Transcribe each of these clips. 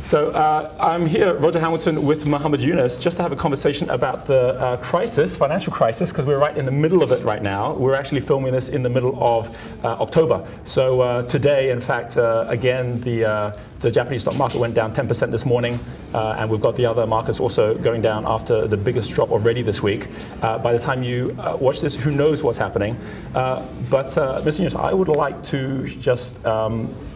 So I'm here, Roger Hamilton, with Mohammed Yunus, just to have a conversation about the financial crisis, because we're right in the middle of it right now. We're actually filming this in the middle of October. So today, in fact, again, the Japanese stock market went down 10% this morning, and we've got the other markets also going down after the biggest drop already this week. By the time you watch this, who knows what's happening. But Mr. Yunus, I would like to just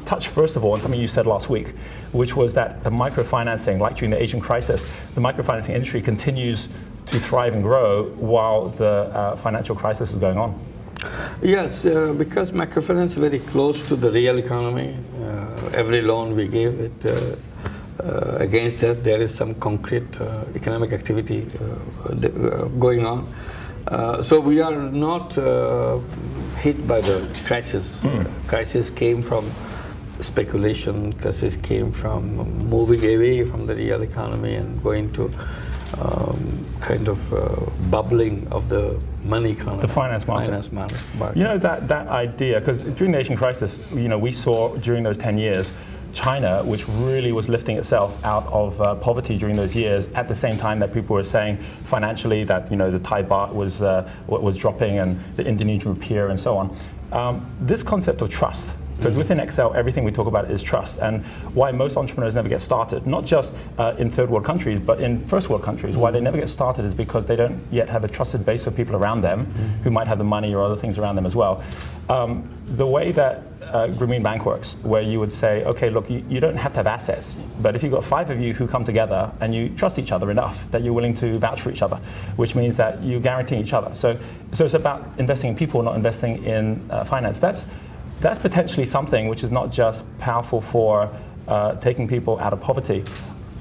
touch first of all on something you said last week, which was that the microfinancing, like during the Asian crisis, the microfinancing industry continues to thrive and grow while the financial crisis is going on. Yes, because microfinance is very close to the real economy. Every loan we give, against that there is some concrete economic activity going on. So we are not hit by the crisis. Crisis came from speculation, crisis came from moving away from the real economy and going to kind of bubbling of the money economy. The finance market. You know, that idea, because during the Asian crisis, you know, we saw during those 10 years, China, which really was lifting itself out of poverty during those years, at the same time that people were saying financially that, you know, the Thai baht was dropping and the Indonesian rupiah and so on. This concept of trust, because within Excel, everything we talk about is trust, and why most entrepreneurs never get started, not just in third world countries, but in first world countries. Why they never get started is because they don't yet have a trusted base of people around them who might have the money or other things around them as well. The way that Grameen Bank works, where you would say, okay, look, you don't have to have assets, but if you've got 5 of you who come together and you trust each other enough that you're willing to vouch for each other, which means that you guarantee each other. So it's about investing in people, not investing in finance. That's potentially something which is not just powerful for taking people out of poverty.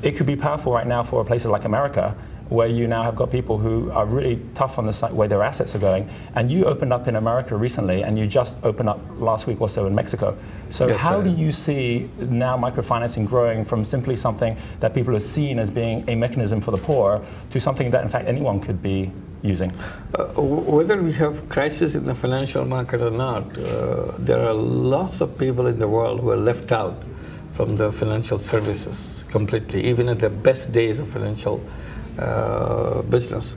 It could be powerful right now for places like America, where you now have got people who are really tough on the way their assets are going. And you opened up in America recently, and you just opened up last week or so in Mexico. So yes, how do you see now microfinancing growing from simply something that people are seen as being a mechanism for the poor to something that in fact anyone could be using? Whether we have crisis in the financial market or not, there are lots of people in the world who are left out from the financial services completely, even at the best days of financial business.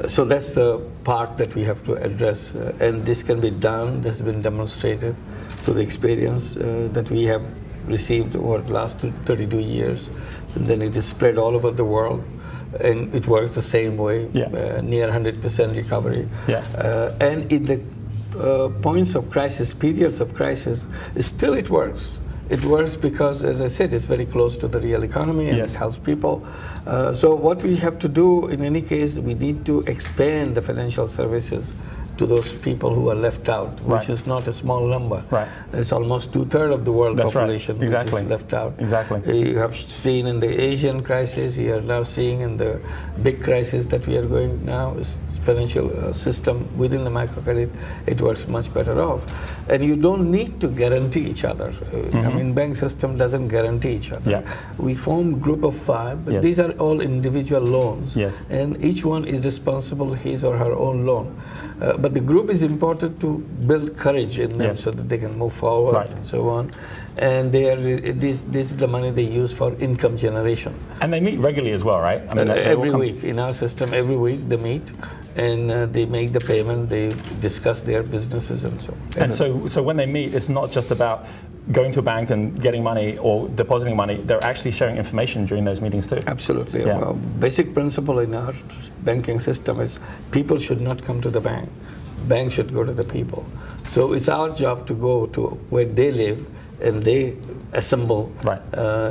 So that's the part that we have to address, and this can be done. This has been demonstrated to the experience that we have received over the last 32 years, and then it is spread all over the world. And it works the same way, near 100% recovery. And in the points of crisis, periods of crisis, still it works. It works because, as I said, it's very close to the real economy and it helps people. So what we have to do, in any case, we need to expand the financial services to those people who are left out, which is not a small number. It's almost 2/3 of the world population which is left out. You have seen in the Asian crisis, you are now seeing in the big crisis that we are going now, is financial system within the microcredit, it works much better off. And you don't need to guarantee each other. I mean, bank system doesn't guarantee each other. We form group of 5, but these are all individual loans, and each one is responsible his or her own loan. But the group is important to build courage in them so that they can move forward and so on. And they are, this is the money they use for income generation. And they meet regularly as well, right? I mean, every week. In our system, every week they meet and they make the payment, they discuss their businesses and so on. And so when they meet, it's not just about going to a bank and getting money or depositing money, they're actually sharing information during those meetings too. Absolutely. Well, basic principle in our banking system is people should not come to the bank. Bank should go to the people. So it's our job to go to where they live and they assemble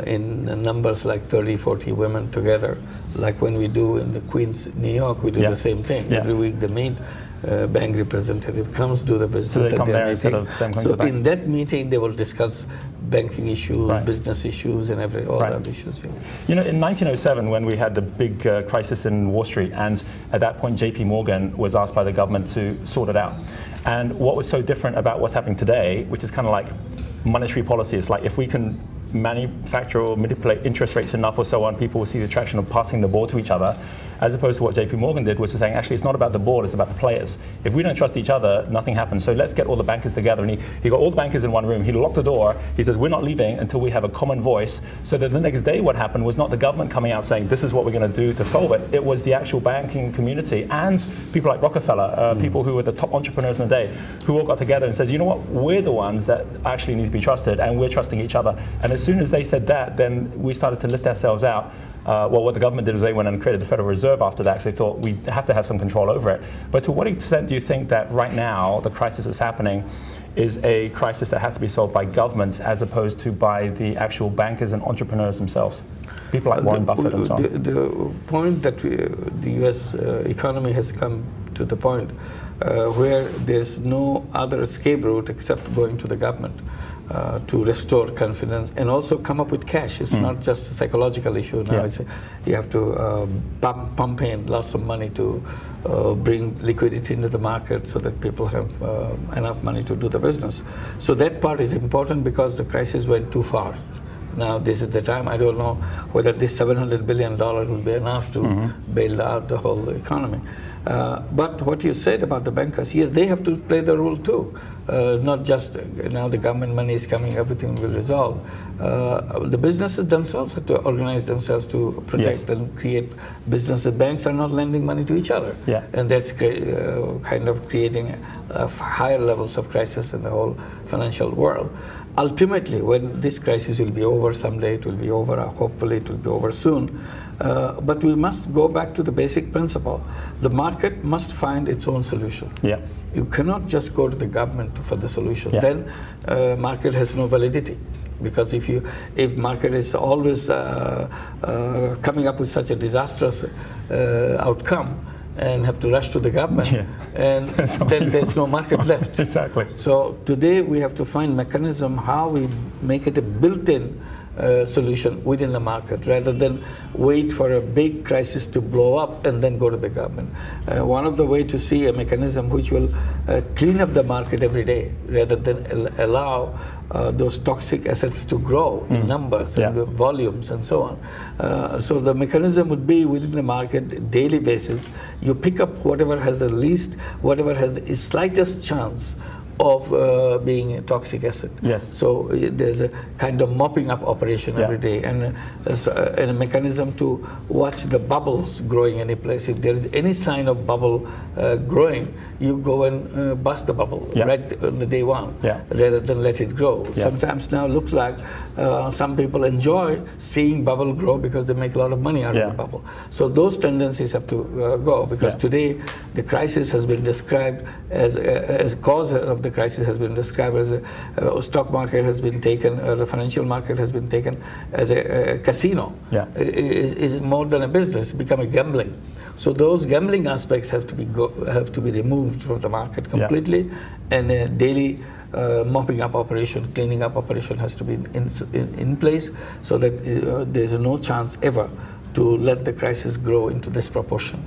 in numbers like 30, 40 women together, like when we do in the Queens, New York, we do the same thing. Every week they meet, bank representative comes, do the business. So they come there instead of them coming to the bank. In that meeting they will discuss banking issues, business issues, and all that issues. You know, in 1907, when we had the big crisis in Wall Street, and at that point JP Morgan was asked by the government to sort it out. And what was so different about what's happening today, which is kind of like monetary policy, is like if we can manufacture or manipulate interest rates enough or so on, people will see the attraction of passing the ball to each other, as opposed to what JP Morgan did, which was saying, actually, it's not about the board, it's about the players. If we don't trust each other, nothing happens. So let's get all the bankers together. And he got all the bankers in one room. He locked the door. He says, we're not leaving until we have a common voice. So that the next day what happened was not the government coming out saying, this is what we're going to do to solve it. It was the actual banking community and people like Rockefeller, people who were the top entrepreneurs in the day, who all got together and said, you know what, we're the ones that actually need to be trusted, and we're trusting each other. And as soon as they said that, then we started to lift ourselves out. Well, what the government did was they went and created the Federal Reserve after that, because they thought we have to have some control over it. But to what extent do you think that right now the crisis that's happening is a crisis that has to be solved by governments as opposed to by the actual bankers and entrepreneurs themselves? People like Warren Buffett and so on. The point that the U.S. Economy has come to the point where there's no other escape route except going to the government. To restore confidence and also come up with cash. It's not just a psychological issue now. It's you have to pump in lots of money to bring liquidity into the market so that people have enough money to do the business. So that part is important because the crisis went too far. Now this is the time. I don't know whether this $700 billion will be enough to bail out the whole economy. But what you said about the bankers, yes, they have to play the role too. Not just now the government money is coming, everything will resolve. The businesses themselves have to organize themselves to protect and create businesses. Banks are not lending money to each other. And that's kind of creating higher levels of crisis in the whole financial world. Ultimately, when this crisis will be over someday, it will be over, hopefully it will be over soon. But we must go back to the basic principle. The market must find its own solution. You cannot just go to the government for the solution. Then market has no validity. Because if market is always coming up with such a disastrous outcome, and have to rush to the government, and then there's no market left. So today we have to find mechanism how we make it a built-in solution within the market, rather than wait for a big crisis to blow up and then go to the government. One of the ways to see a mechanism which will clean up the market every day, rather than allow those toxic assets to grow in numbers and volumes and so on. So the mechanism would be within the market, daily basis, you pick up whatever has the least, whatever has the slightest chance of being a toxic asset. So there's a kind of mopping up operation every day, and a mechanism to watch the bubbles growing any place. If there is any sign of bubble growing, you go and bust the bubble right on the day one, rather than let it grow. Sometimes now looks like some people enjoy seeing bubble grow because they make a lot of money out of the bubble. So those tendencies have to go, because today the crisis has been described as cause of the crisis has been described as a stock market has been taken, the financial market has been taken as a casino. Is more than a business, become a gambling. So those gambling aspects have to be removed from the market completely, and a daily mopping up operation, cleaning up operation has to be in place, so that there's no chance ever to let the crisis grow into this proportion.